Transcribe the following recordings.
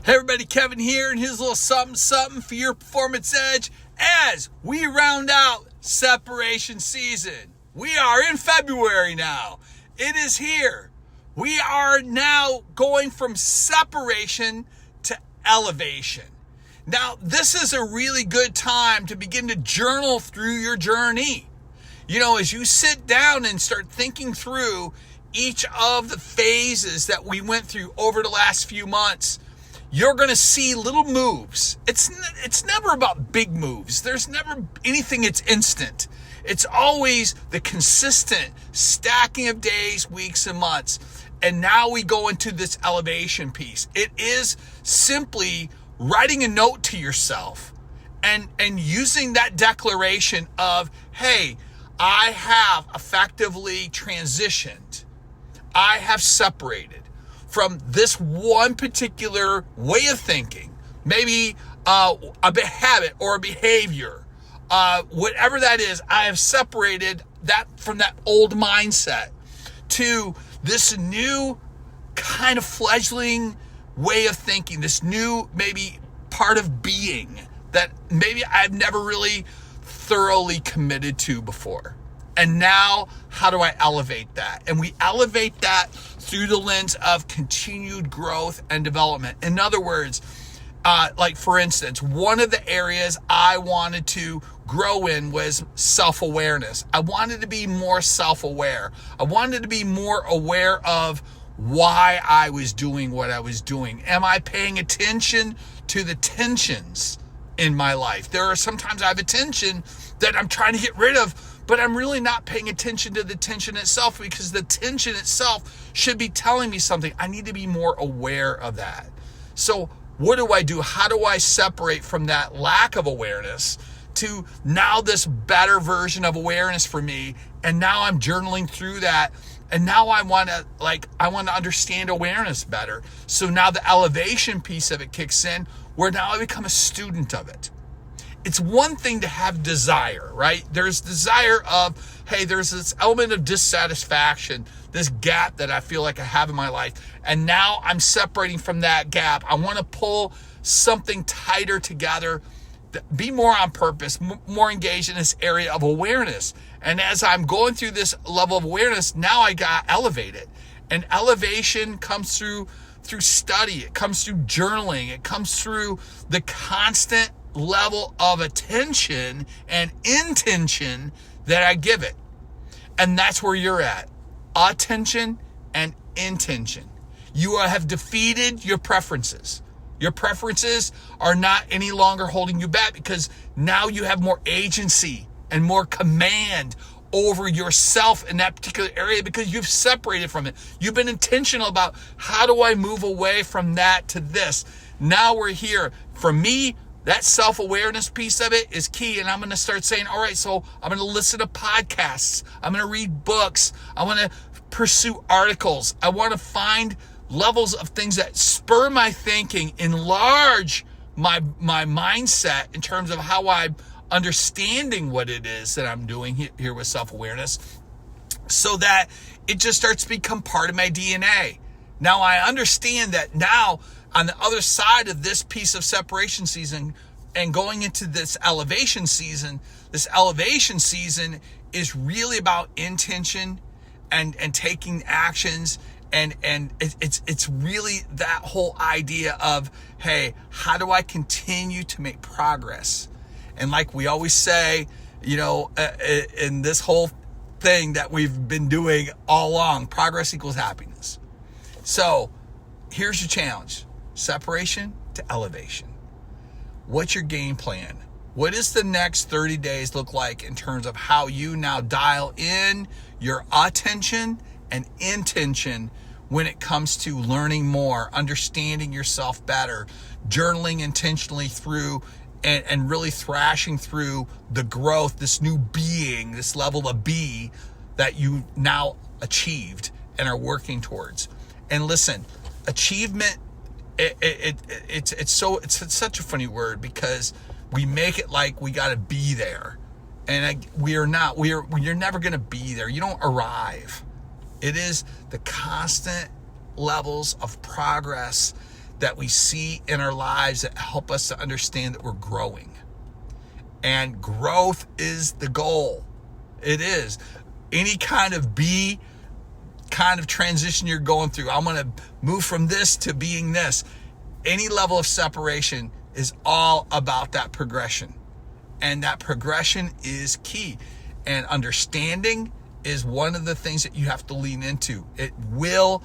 Hey everybody, Kevin here, and here's a little something for your performance edge as we round out separation season. We are in February now. It is here. We are now going from separation to elevation. Now, this is a really good time to begin to journal through your journey. You know, as you sit down and start thinking through each of the phases that we went through over the last few months, you're going to see little moves. It's never about big moves. There's never anything that's instant. It's always the consistent stacking of days, weeks, and months. And now we go into this elevation piece. It is simply writing a note to yourself and using that declaration of, hey, I have effectively transitioned. I have separated from this one particular way of thinking, maybe a habit or a behavior, whatever that is. I have separated that from that old mindset to this new kind of fledgling way of thinking, this new maybe part of being that maybe I've never really thoroughly committed to before. And now, how do I elevate that? And we elevate that through the lens of continued growth and development. In other words, like for instance, one of the areas I wanted to grow in was self-awareness. I wanted to be more self-aware. I wanted to be more aware of why I was doing what I was doing. Am I paying attention to the tensions in my life? There are sometimes I have a tension that I'm trying to get rid of, but I'm really not paying attention to the tension itself, because the tension itself should be telling me something. I need to be more aware of that. So what do I do? How do I separate from that lack of awareness to now this better version of awareness for me? And now I'm journaling through that. And now I want to understand awareness better. So now the elevation piece of it kicks in, where now I become a student of it. It's one thing to have desire, right? There's desire of, hey, there's this element of dissatisfaction, this gap that I feel like I have in my life. And now I'm separating from that gap. I want to pull something tighter together, be more on purpose, more engaged in this area of awareness. And as I'm going through this level of awareness, now I got elevated. And elevation comes through study. It comes through journaling. It comes through the constant level of attention and intention that I give it. And that's where you're at. Attention and intention. You have defeated your preferences. Your preferences are not any longer holding you back, because now you have more agency and more command over yourself in that particular area, because you've separated from it. You've been intentional about, how do I move away from that to this? Now we're here. For me, that self-awareness piece of it is key. And I'm going to start saying, all right, so I'm going to listen to podcasts. I'm going to read books. I want to pursue articles. I want to find levels of things that spur my thinking, enlarge my mindset in terms of how I'm understanding what it is that I'm doing here with self-awareness, so that it just starts to become part of my DNA. Now I understand that now on the other side of this piece of separation season and going into this elevation season is really about intention and taking actions. And it's really that whole idea of, hey, how do I continue to make progress? And like we always say, you know, in this whole thing that we've been doing all along, progress equals happiness. So here's your challenge: separation to elevation. What's your game plan? What does the next 30 days look like in terms of how you now dial in your attention and intention when it comes to learning more, understanding yourself better, journaling intentionally through and really thrashing through the growth, this new being, this level of be that you now achieved and are working towards. And listen, achievement, it's such a funny word, because we make it like we got to be there, and you're never going to be there. You don't arrive. It is the constant levels of progress that we see in our lives that help us to understand that we're growing. And growth is the goal. It is. Any kind of transition you're going through. I'm going to move from this to being this. Any level of separation is all about that progression. And that progression is key. And understanding is one of the things that you have to lean into. It will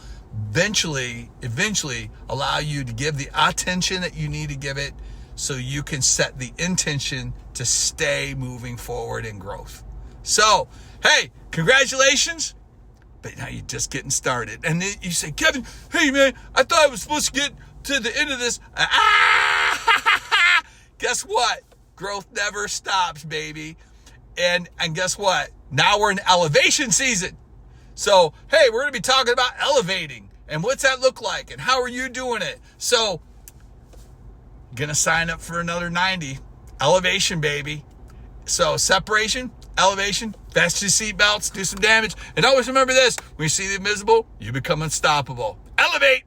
eventually allow you to give the attention that you need to give it so you can set the intention to stay moving forward in growth. So, hey, congratulations. But now you're just getting started. And then you say, Kevin, hey man, I thought I was supposed to get to the end of this. Guess what? Growth never stops, baby. And guess what? Now we're in elevation season. So, hey, we're going to be talking about elevating and what's that look like and how are you doing it? So, going to sign up for another 90. Elevation, baby. So, separation, elevation, fasten your seatbelts, do some damage. And always remember this, when you see the invisible, you become unstoppable. Elevate!